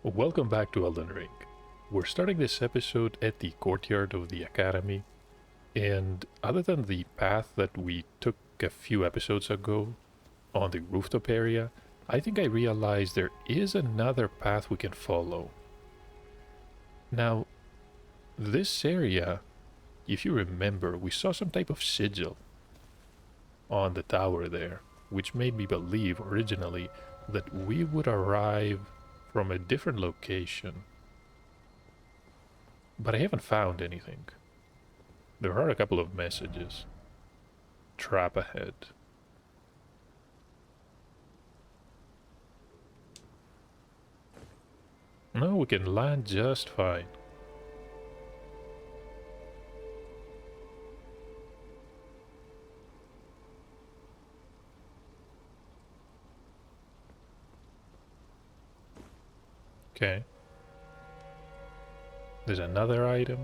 Welcome back to Elden Ring. We're starting this episode at the courtyard of the Academy, and other than the path that we took a few episodes ago on the rooftop area, I think I realized there is another path we can follow. Now, this area, if you remember, we saw some type of sigil on the tower there, which made me believe originally that we would arrive from a different location. But I haven't found anything. There are a couple of messages. Trap ahead. No, we can land just fine. Okay. There's another item.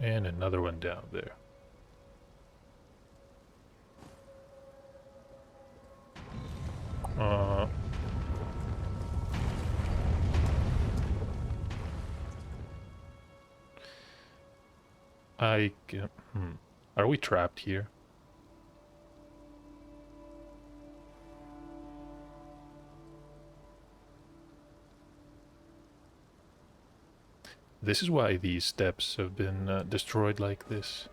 And another one down there. Are we trapped here? This is why these steps have been destroyed like this.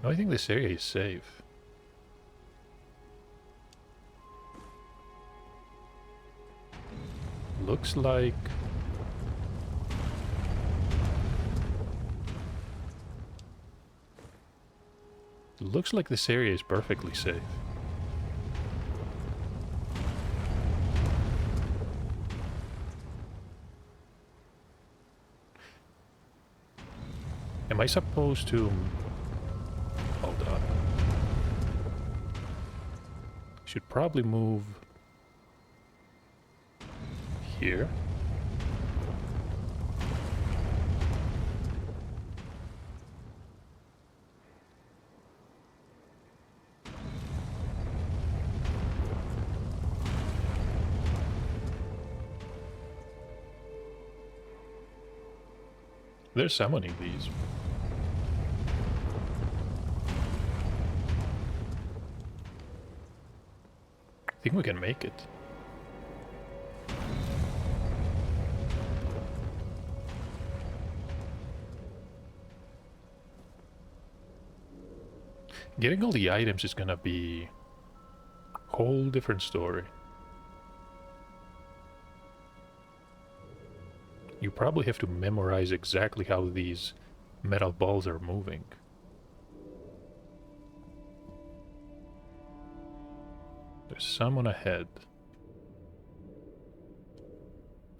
No, I think this area is safe. Looks like... Looks like this area is perfectly safe. Am I supposed to... Hold on. Should probably move... here? They're summoning these. I think we can make it. Getting all the items is gonna be a whole different story. You probably have to memorize exactly how these metal balls are moving. There's someone ahead.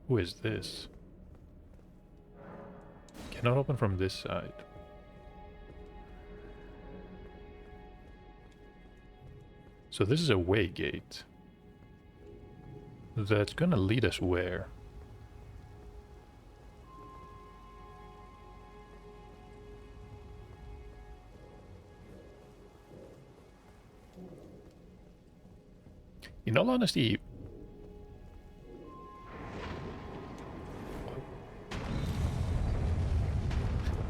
Who is this? Cannot open from this side. So this is a way gate. That's gonna lead us where? In all honesty...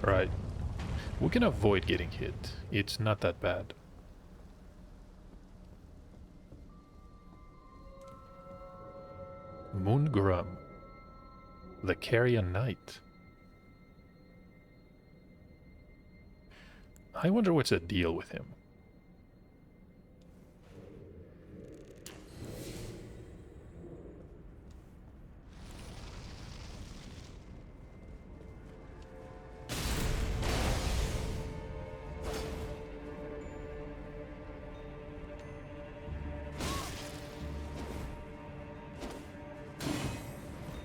Right. We can avoid getting hit. It's not that bad. Moongrum. The Carrion Knight. I wonder what's the deal with him.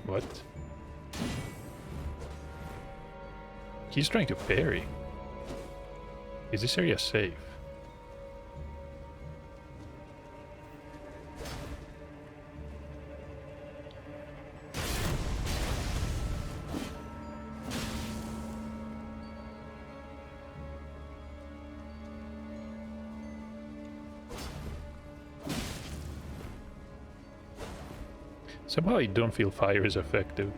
What? He's trying to parry. Is this area safe? Somehow I don't feel fire is effective.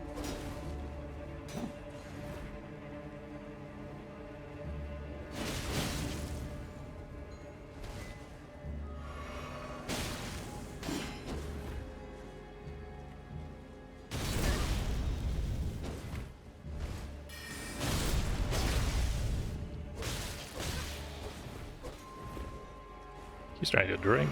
He's trying to drink.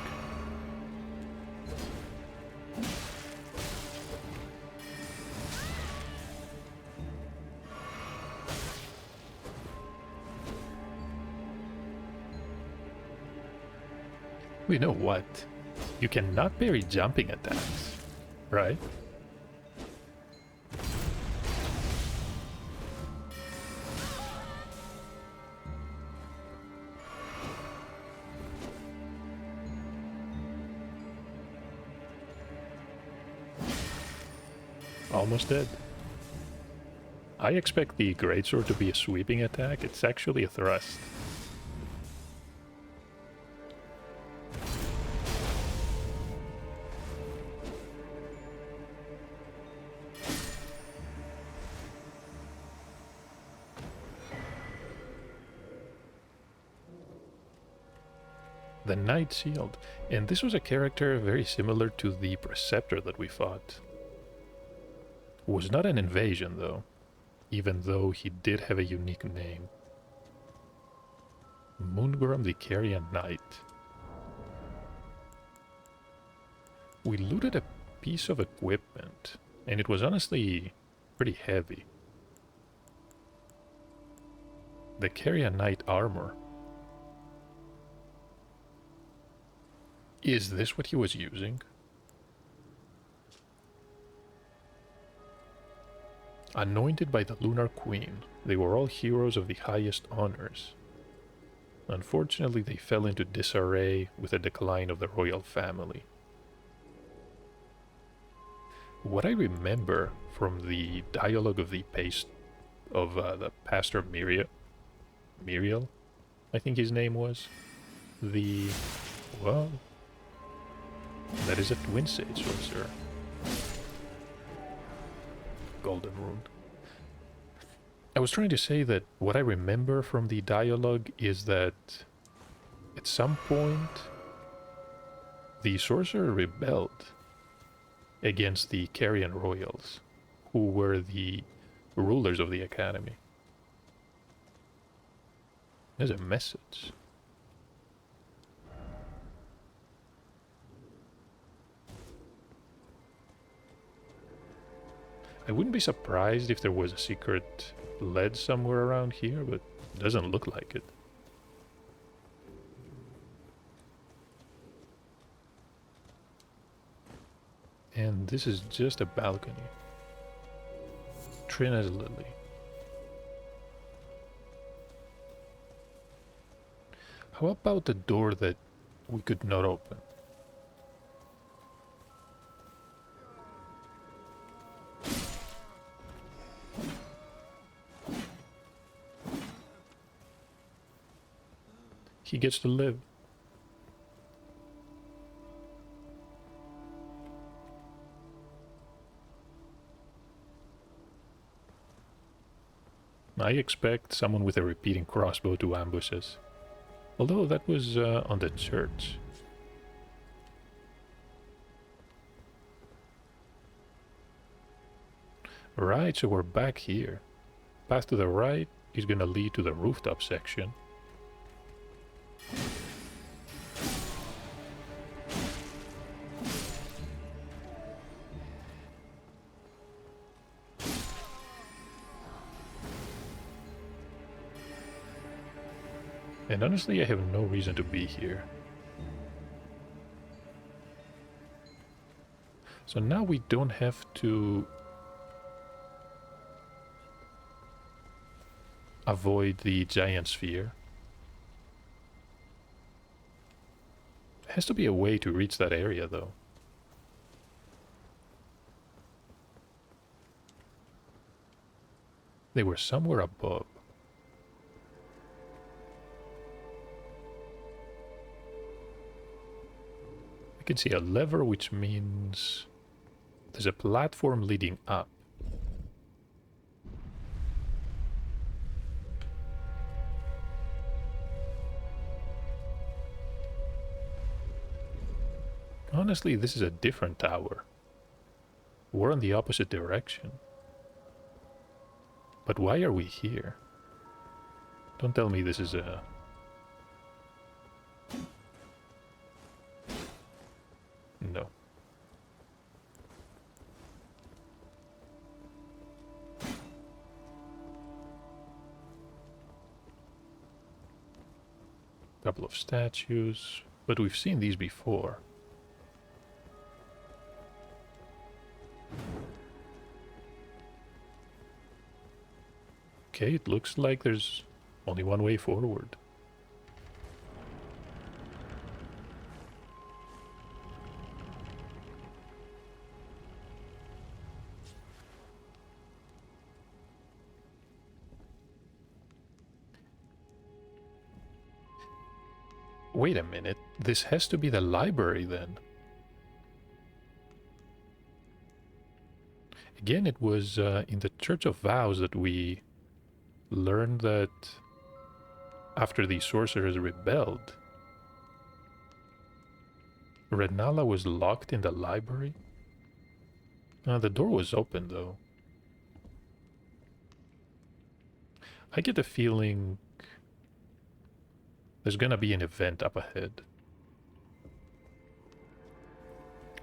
You know what? You cannot parry jumping attacks, right? Almost dead. I expect the greatsword to be a sweeping attack. It's actually a thrust. The Knight Shield. And this was a character very similar to the Preceptor that we fought. Was not an invasion though, even though he did have a unique name. Moongrum the Carrion Knight. We looted a piece of equipment, and it was honestly pretty heavy. The Carrion Knight armor. Is this what he was using? Anointed by the Lunar Queen, they were all heroes of the highest honors. Unfortunately, they fell into disarray with the decline of the royal family. What I remember from the dialogue of the Pastor Muriel, I think his name was, well, that is a Twin Sage Sorcerer. Golden Rune. I was trying to say that what I remember from the dialogue is that at some point the sorcerer rebelled against the Carrion Royals, who were the rulers of the academy. There's a message. I wouldn't be surprised if there was a secret ledge somewhere around here, but it doesn't look like it. And this is just a balcony. Trina's Lily. How about the door that we could not open? He gets to live. I expect someone with a repeating crossbow to ambush us. Although that was on the church. Right, so we're back here. Path to the right is gonna lead to the rooftop section. And honestly, I have no reason to be here. So now we don't have to avoid the giant sphere. There has to be a way to reach that area, though. They were somewhere above. I can see a lever, which means There's a platform leading up. Honestly, this is a different tower. We're in the opposite direction. But why are we here? Don't tell me this is a... No. Couple of statues, but we've seen these before. Okay, it looks like there's only one way forward. Wait a minute, this has to be the library then. Again, it was in the Church of Vows that we learned that after the sorcerers rebelled, Renala was locked in the library. The door was open though. I get the feeling there's gonna be an event up ahead.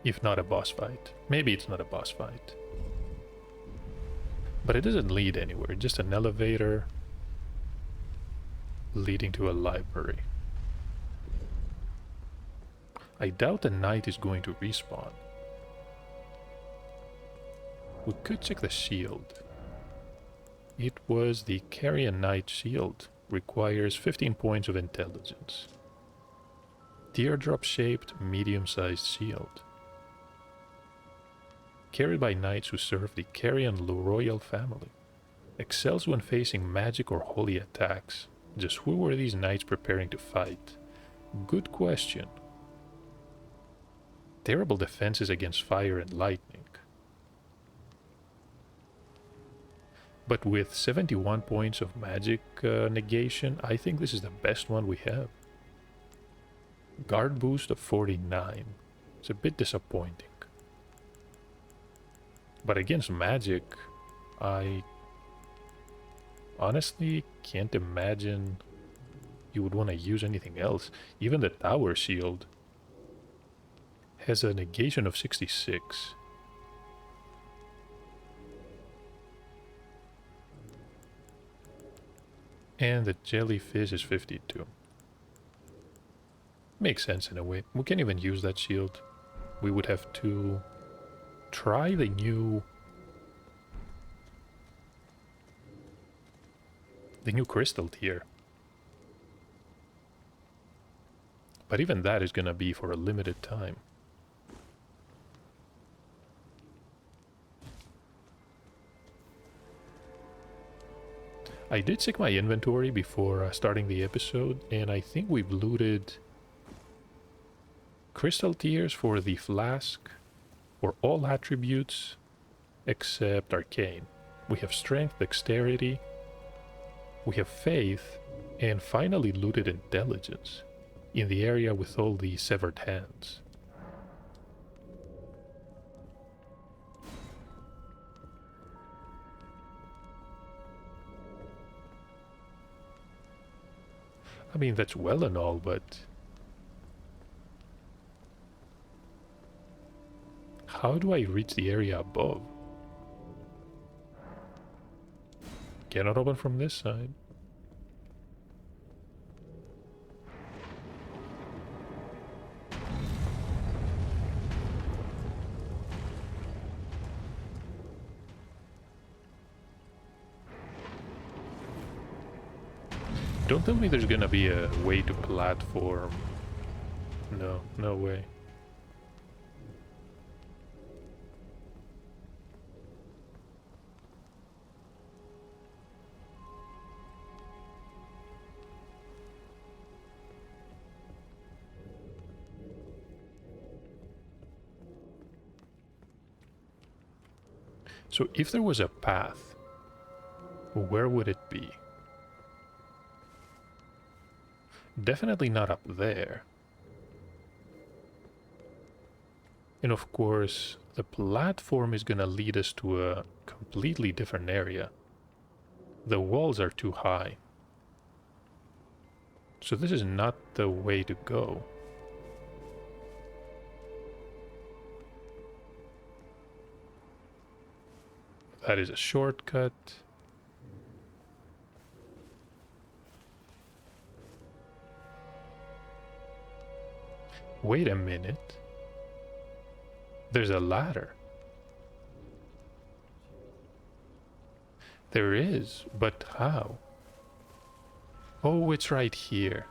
If not a boss fight. Maybe it's not a boss fight. But it doesn't lead anywhere, just an elevator leading to a library. I doubt the knight is going to respawn. We could check the shield. It was the Carrion Knight shield. Requires 15 points of intelligence. Teardrop-shaped, medium-sized shield. Carried by knights who serve the Carrion royal family. Excels when facing magic or holy attacks. Just who were these knights preparing to fight? Good question. Terrible defenses against fire and lightning. But with 71 points of magic negation, I think this is the best one we have. Guard boost of 49. It's a bit disappointing. But against magic, I honestly can't imagine you would want to use anything else. Even the tower shield has a negation of 66. And the jellyfish is 52. Makes sense in a way. We can't even use that shield. We would have to try the new crystal tier. But even that is gonna be for a limited time. I did check my inventory before starting the episode, and I think we've looted crystal tiers for the flask, for all attributes except arcane. We have strength, dexterity, we have faith, and finally looted intelligence in the area with all the severed hands. I mean, that's well and all, but how do I reach the area above? Cannot open from this side. Don't tell me there's gonna be a way to platform. No, no way. So if there was a path, where would it be? Definitely not up there. And of course, the platform is gonna lead us to a completely different area. The walls are too high. So this is not the way to go. That is a shortcut. Wait a minute. There's a ladder. There is, but how? Oh, it's right here.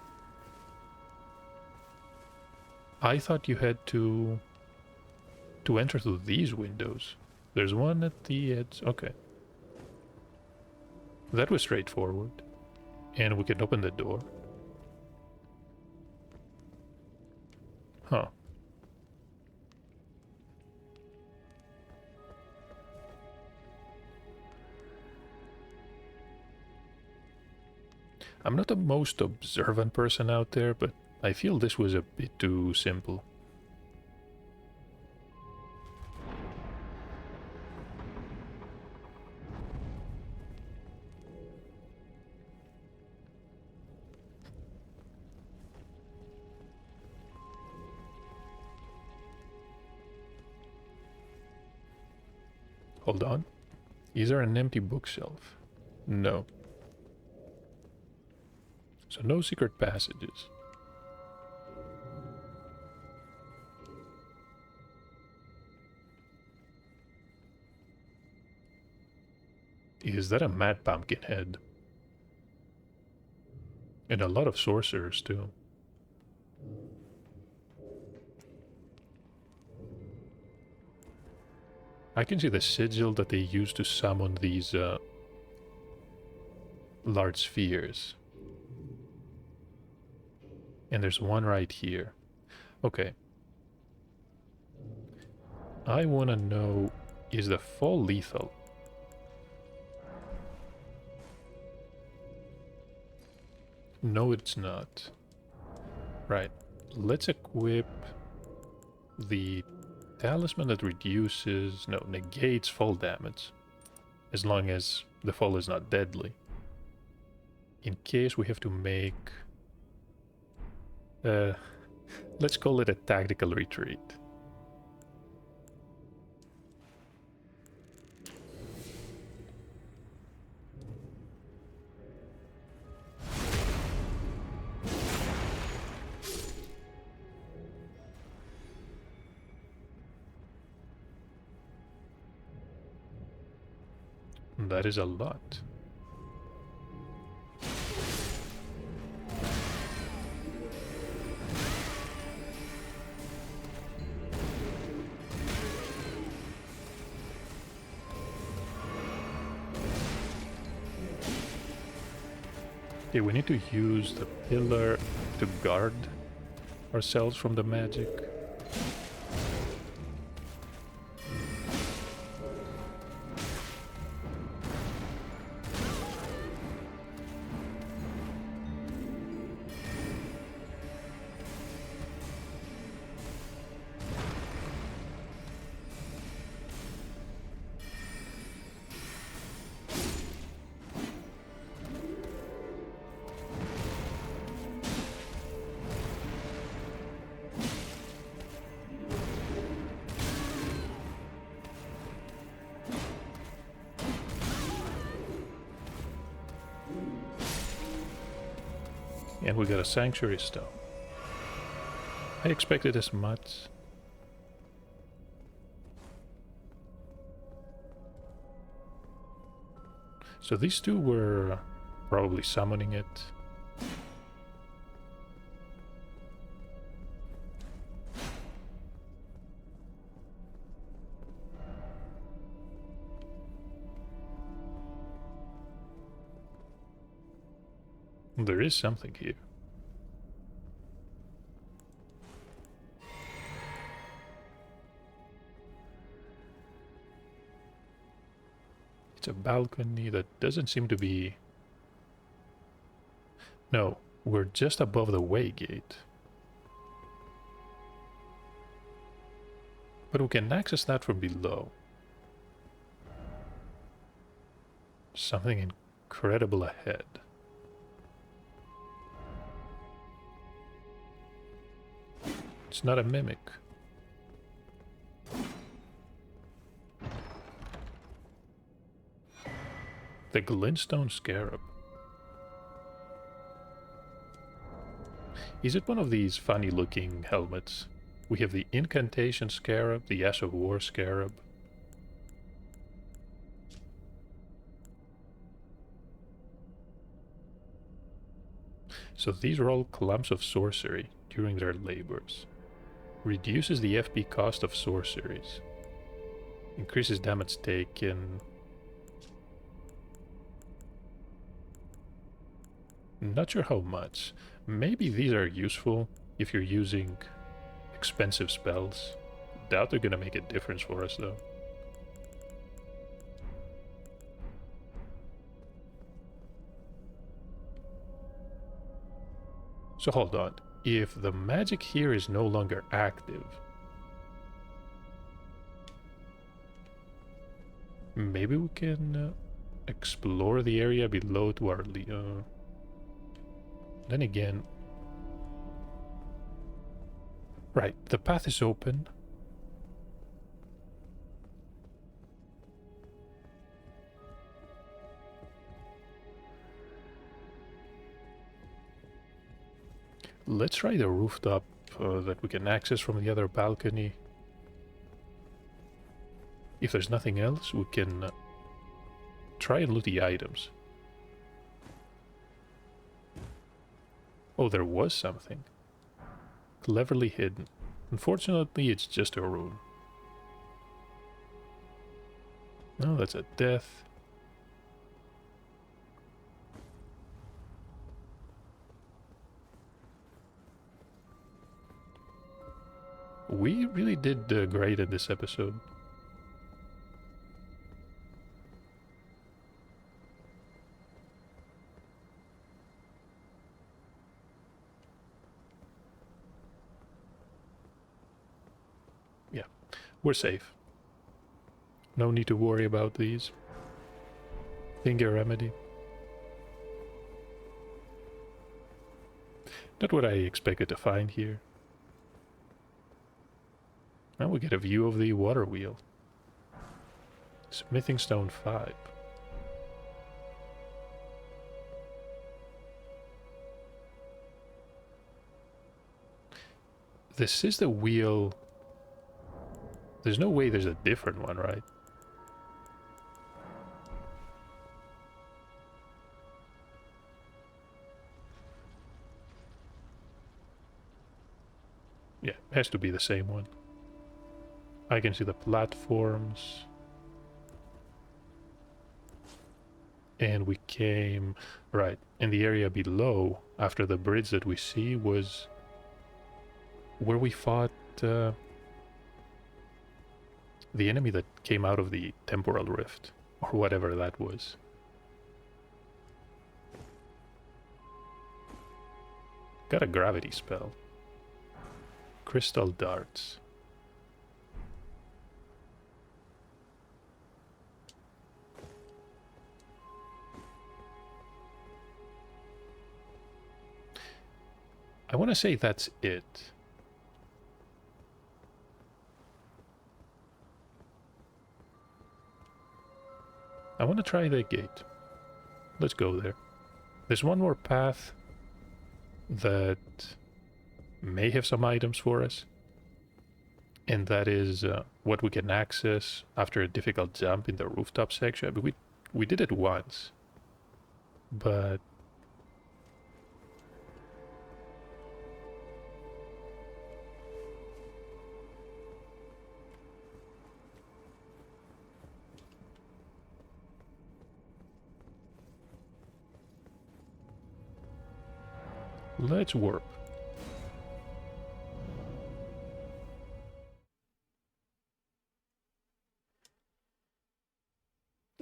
I thought you had to enter through these windows. There's one at the edge. Okay. That was straightforward. And we can open the door. Huh. I'm not the most observant person out there, but I feel this was a bit too simple. Hold on. Is there an empty bookshelf? No. So no secret passages. Is that a mad pumpkin head? And a lot of sorcerers too. I can see the sigil that they use to summon these large spheres. And there's one right here. Okay. I want to know, is the fall lethal? No, it's not. Right. Let's equip the talisman that reduces, no, negates fall damage. As long as the fall is not deadly. In case we have to make... let's call it a tactical retreat. That is a lot. Okay, we need to use the pillar to guard ourselves from the magic. And we got a sanctuary stone. I expected as much. So these two were probably summoning it. There is something here. It's a balcony that doesn't seem to be... No, we're just above the way gate. But we can access that from below. Something incredible ahead. It's not a mimic. The glintstone scarab. Is it one of these funny looking helmets? We have the incantation scarab, the ash of war scarab. So these are all clumps of sorcery during their labors. Reduces the FP cost of sorceries. Increases damage taken. Not sure how much. Maybe these are useful if you're using expensive spells. Doubt they're gonna make a difference for us though. So hold on. If the magic here is no longer active, maybe we can explore the area below to our... Then again... Right, the path is open. Let's try the rooftop that we can access from the other balcony. If there's nothing else, we can try and loot the items. Oh, there was something. Cleverly hidden. Unfortunately, it's just a rune. No, that's a death. We really did great in this episode. Yeah, we're safe. No need to worry about these. Finger remedy. Not what I expected to find here. Now we get a view of the water wheel. Smithing stone 5. This is the wheel. There's no way there's a different one, right? Yeah, it has to be the same one. I can see the platforms. And we came... Right, in the area below, after the bridge that we see, was where we fought the enemy that came out of the temporal rift, or whatever that was. Got a gravity spell. Crystal darts. I want to say that's it. I want to try the gate. Let's go there. There's one more path that may have some items for us. And that is what we can access after a difficult jump in the rooftop section. I mean, we did it once. But... let's warp.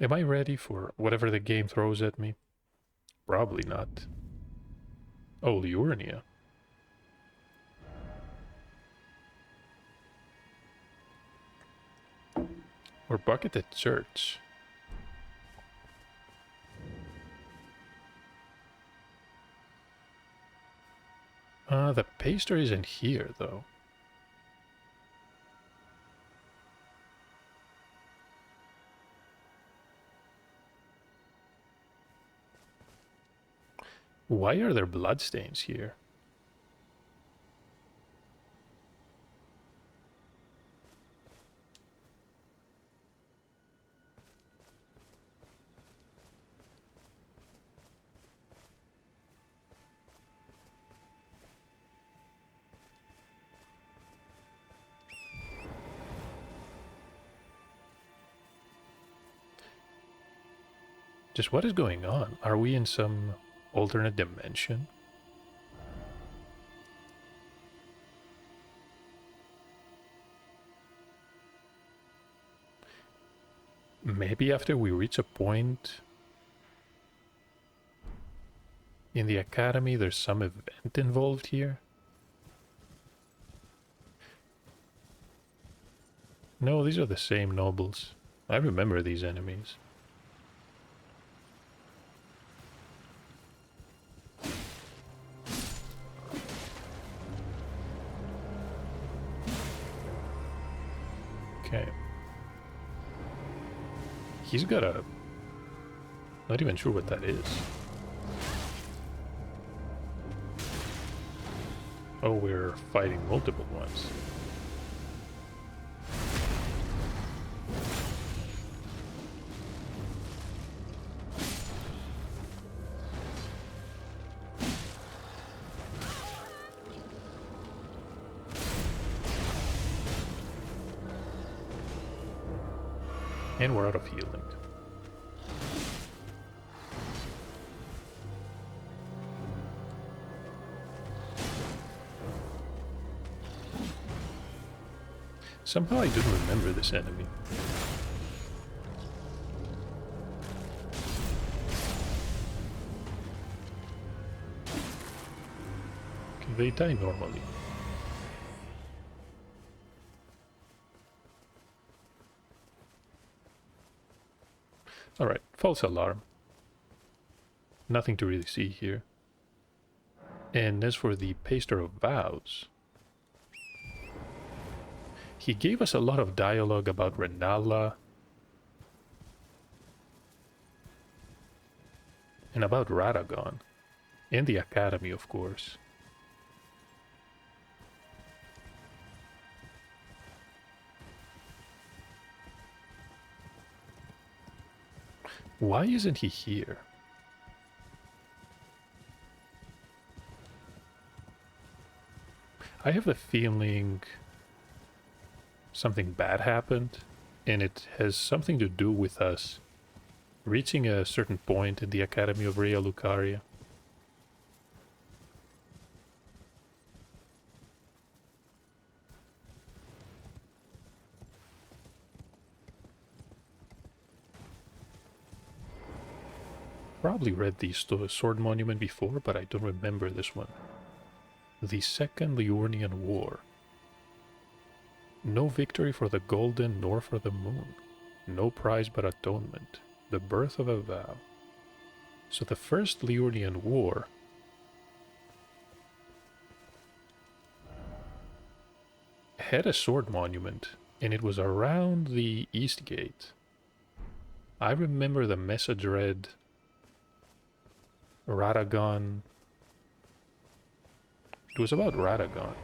Am I ready for whatever the game throws at me? Probably not. Oh, Liurnia. Or Bucketed Church. The paster isn't here, though. Why are there bloodstains here? Just what is going on? Are we in some alternate dimension? Maybe after we reach a point in the academy, there's some event involved here? No, these are the same nobles. I remember these enemies. Okay. He's got a... Not even sure what that is. Oh, we're fighting multiple ones. And we're out of healing. Somehow I didn't remember this enemy. Okay, they die normally. Alright, false alarm. Nothing to really see here. And as for the Paster of Vows, he gave us a lot of dialogue about Renala and about Radagon and the Academy, of course. Why isn't he here? I have the feeling something bad happened, and it has something to do with us reaching a certain point in the Academy of Rea Lucaria. Probably read the Sword Monument before, but I don't remember this one. The Second Liurnian War. No victory for the Golden nor for the Moon. No prize but atonement. The birth of a vow. So the First Liurnian War had a sword monument, and it was around the East Gate. I remember the message read Radagon. It was about Radagon.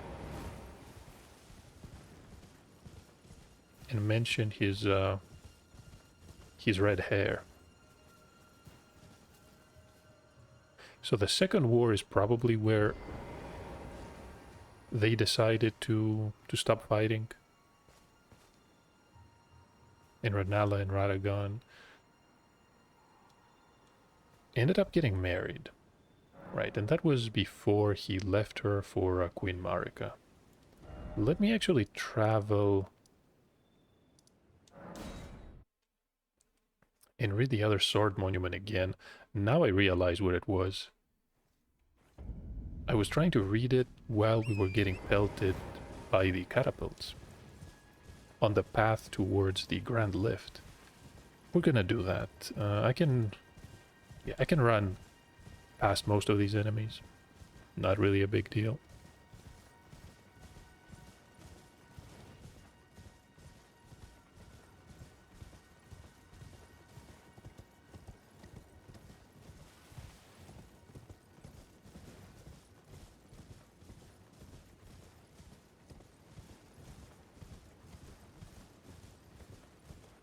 And mentioned his red hair. So the Second War is probably where they decided to stop fighting. And Renala and Radagon ended up getting married. Right, and that was before he left her for Queen Marika. Let me actually travel and read the other sword monument again. Now I realize what it was. I was trying to read it while we were getting pelted by the catapults on the path towards the Grand Lift. We're gonna do that. I can run past most of these enemies. Not really a big deal.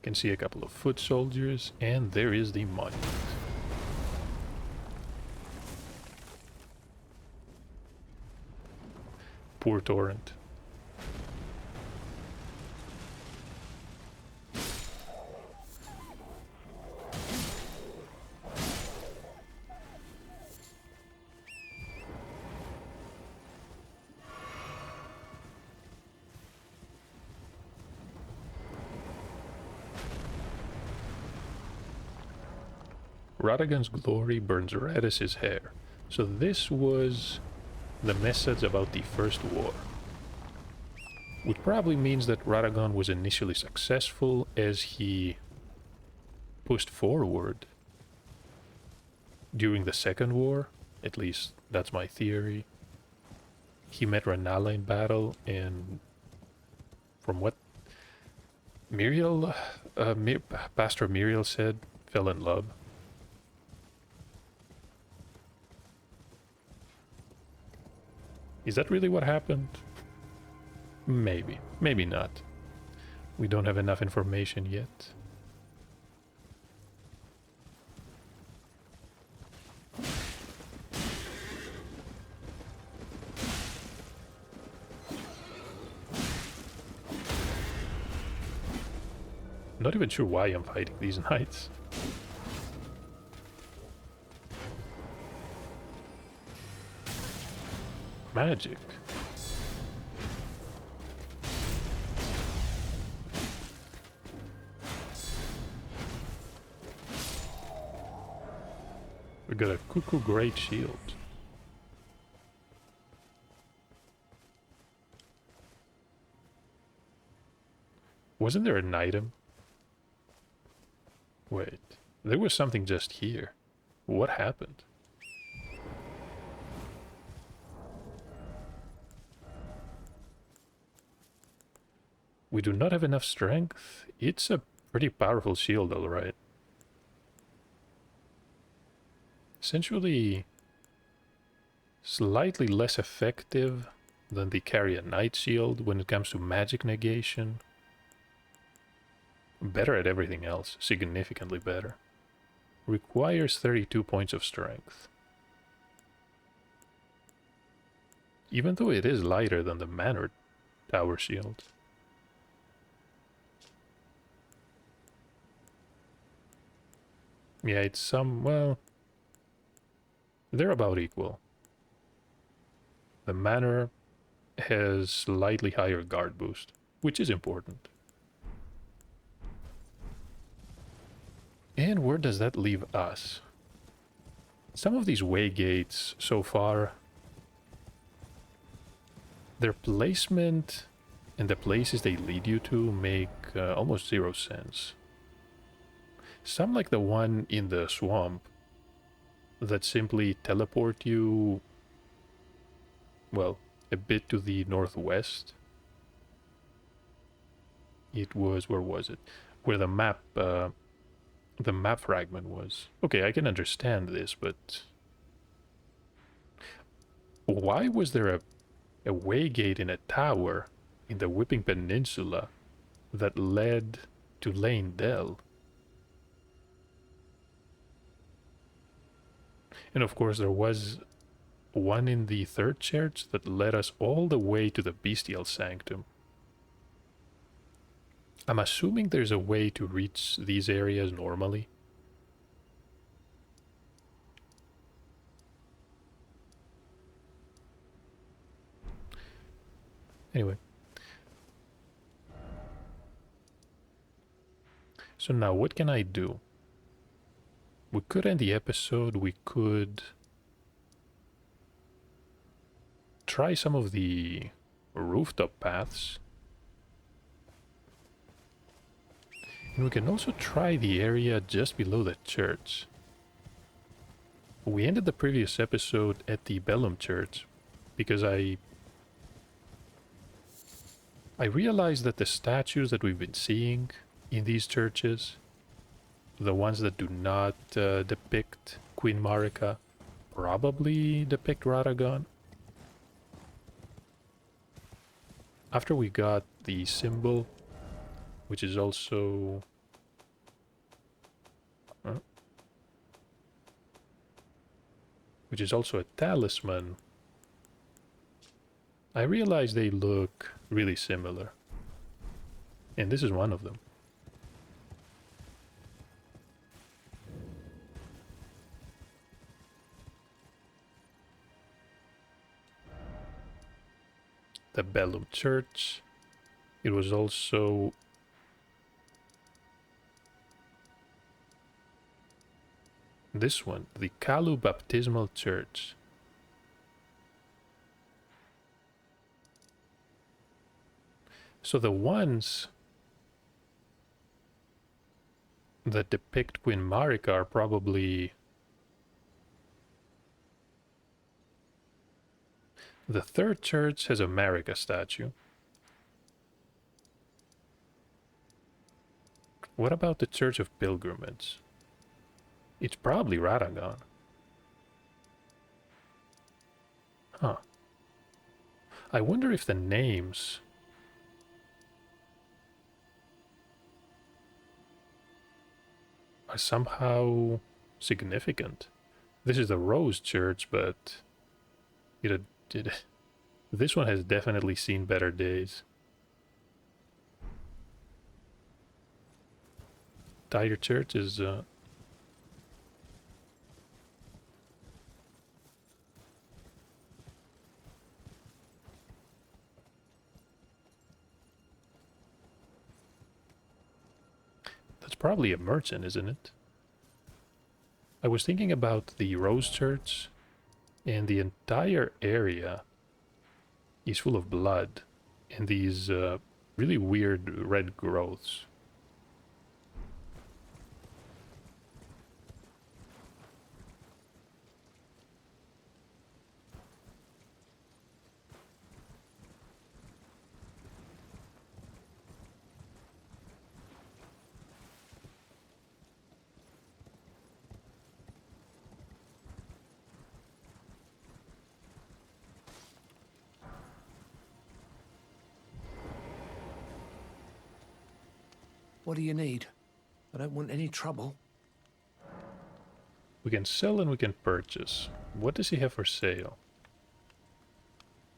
Can see a couple of foot soldiers, and there is the monument. Poor torrent. Radagon's glory burns red as his hair. So this was the message about the First War. Which probably means that Radagon was initially successful as he pushed forward during the Second War. At least that's my theory. He met Renala in battle, and from what Miriel, Pastor Miriel said, fell in love. Is that really what happened? Maybe. Maybe not. We don't have enough information yet. Not even sure why I'm fighting these knights. Magic. We got a cuckoo great shield. Wasn't there an item? Wait, there was something just here. What happened? We do not have enough strength. It's a pretty powerful shield, alright. Essentially, slightly less effective than the Carrier Knight shield when it comes to magic negation. Better at everything else, significantly better. Requires 32 points of strength. Even though it is lighter than the Manor Tower shield. Yeah, it's some, well, they're about equal. The Manor has slightly higher guard boost, which is important. And where does that leave us? Some of these way gates so far, their placement and the places they lead you to make almost zero sense. Some, like the one in the swamp, that simply teleport you, well, a bit to the northwest. It was, where was it? Where the map fragment was. Okay, I can understand this, but why was there a way gate in a tower in the Whipping Peninsula that led to Lane Dell? And of course there was one in the third church that led us all the way to the Bestial Sanctum. I'm assuming there's a way to reach these areas normally. Anyway. So now what can I do? We could end the episode, we could try some of the rooftop paths. And we can also try the area just below the church. We ended the previous episode at the Bellum Church because I realized that the statues that we've been seeing in these churches, the ones that do not depict Queen Marika, probably depict Radagon. After we got the symbol, which is also... which is also a talisman, I realized they look really similar. And this is one of them. The Bellum Church. It was also this one, the Kalu Baptismal Church. So the ones that depict Queen Marika are probably the third church has a Marika statue. What about the Church of Pilgrimage? It's probably Radagon. Huh. I wonder if the names are somehow significant. This is the Rose Church, but this one has definitely seen better days. Tiger Church is that's probably a merchant, isn't it? I was thinking about the Rose Church, and the entire area is full of blood and these really weird red growths. What do you need? I don't want any trouble. We can sell and we can purchase. What does he have for sale?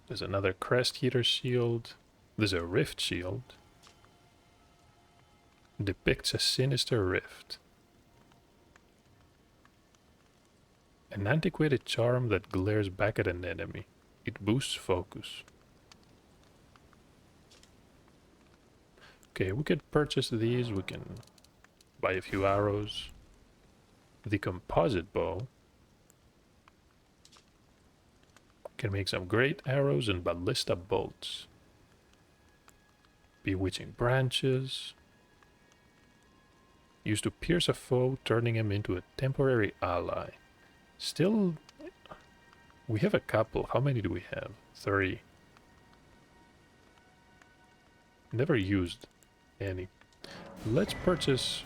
There's another Crest Eater shield. There's a Rift shield. Depicts a sinister rift. An antiquated charm that glares back at an enemy. It boosts focus. Okay, we could purchase these. We can buy a few arrows. The composite bow can make some great arrows and ballista bolts. Bewitching branches. Used to pierce a foe, turning him into a temporary ally. Still, we have a couple. How many do we have? 3. Never used any. Let's purchase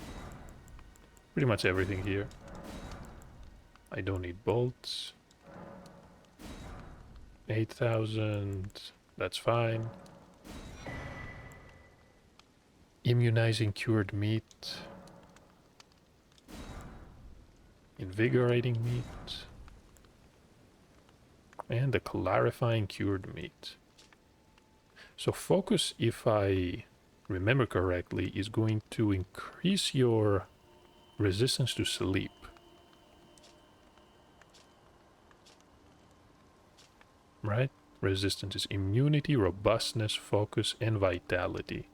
pretty much everything here. I don't need bolts. 8,000. That's fine. Immunizing cured meat. Invigorating meat. And the clarifying cured meat. So focus, if I remember correctly, is going to increase your resistance to sleep. Right? Resistance is immunity, robustness, focus, and vitality.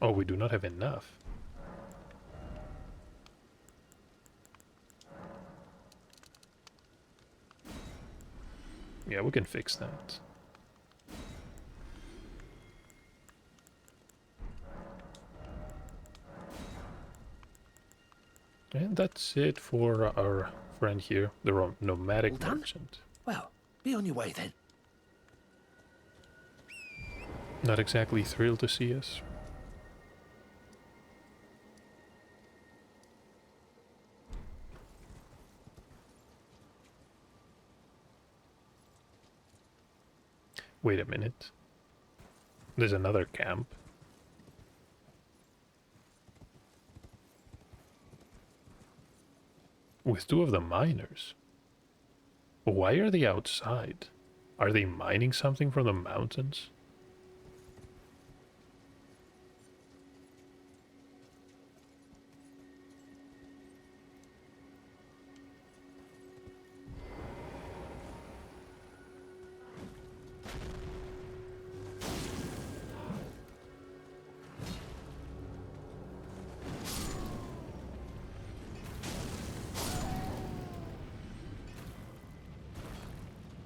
Oh, we do not have enough. Yeah, we can fix that. And that's it for our friend here, the nomadic All done? merchant. Well, be on your way then. Not exactly thrilled to see us. Wait a minute. There's another camp. With two of the miners. Why are they outside? Are they mining something from the mountains?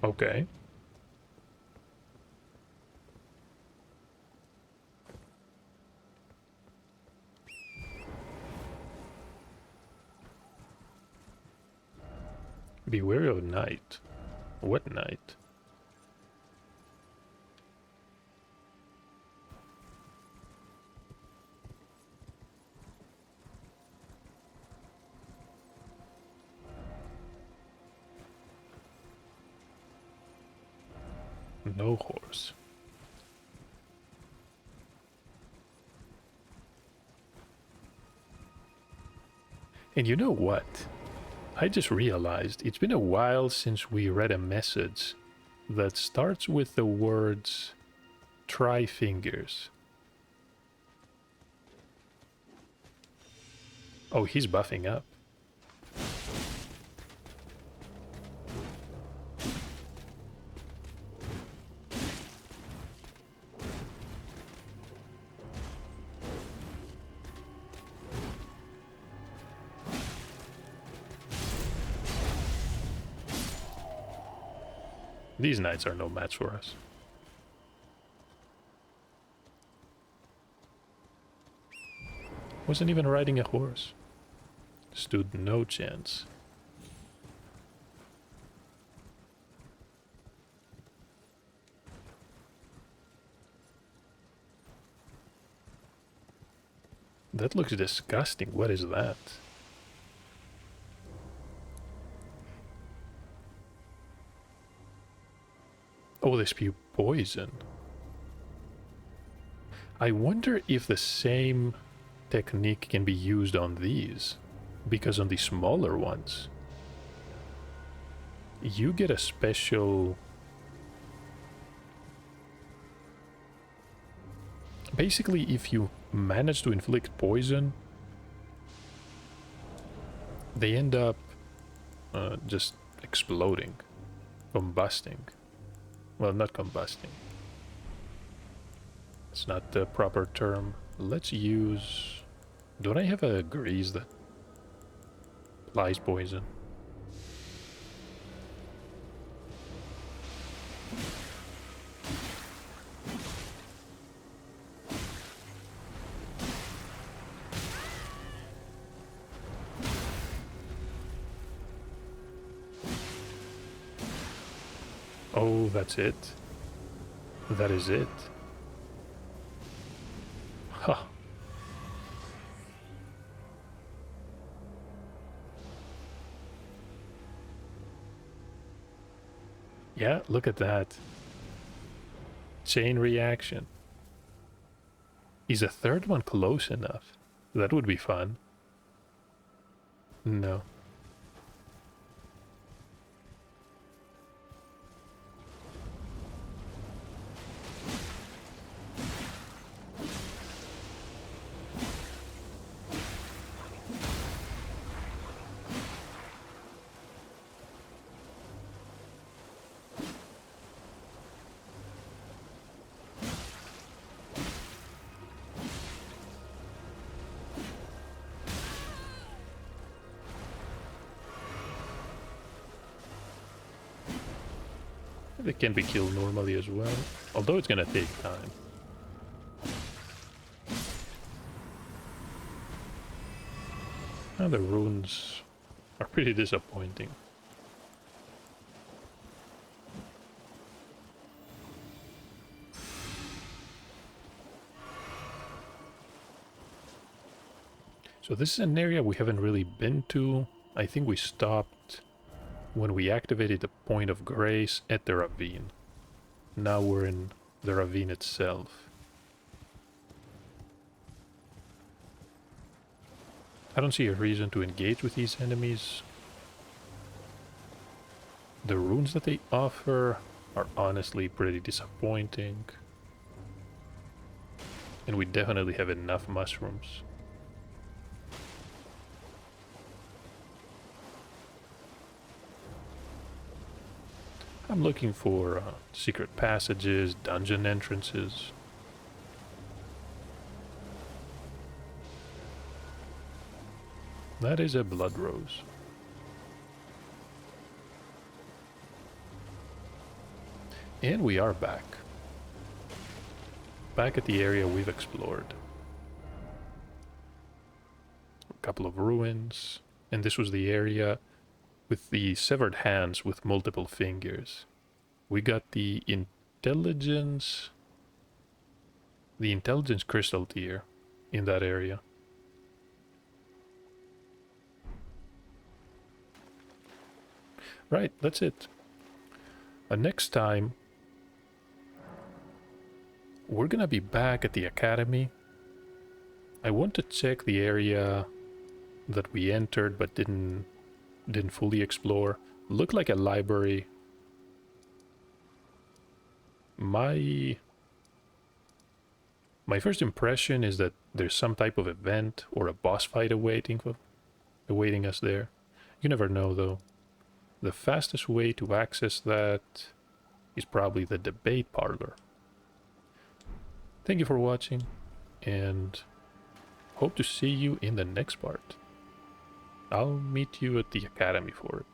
Okay. Be wary of night. What night? No horse. And you know what? I just realized it's been a while since we read a message that starts with the words try fingers. Oh, he's buffing up. These knights are no match for us. Wasn't even riding a horse. Stood no chance. That looks disgusting. What is that? Oh, they spew poison. I wonder if the same technique can be used on these. Because on the smaller ones, you get a special... Basically, if you manage to inflict poison, they end up just exploding, combusting. Well, not combusting. It's not the proper term. Let's use... Don't I have a grease that applies poison? Oh, that's it. That is it. Huh. Yeah, look at that. Chain reaction. Is a third one close enough? That would be fun. No. They can be killed normally as well, although it's gonna take time. And the runes are pretty disappointing. So this is an area we haven't really been to. I think we stopped when we activated the Point of Grace at the ravine. Now we're in the ravine itself. I don't see a reason to engage with these enemies. The runes that they offer are honestly pretty disappointing. And we definitely have enough mushrooms. I'm looking for secret passages, dungeon entrances. That is a blood rose. And we are back. Back at the area we've explored. A couple of ruins. And this was the area with the severed hands with multiple fingers. We got the intelligence crystal tier in that area. Right, that's it. Next time we're gonna be back at the academy. I want to check the area that we entered but didn't fully explore. Looked like a library. My first impression is that there's some type of event or a boss fight awaiting us there. You never know though. The fastest way to access that is probably the debate parlor. Thank you for watching, and hope to see you in the next part. I'll meet you at the academy for it.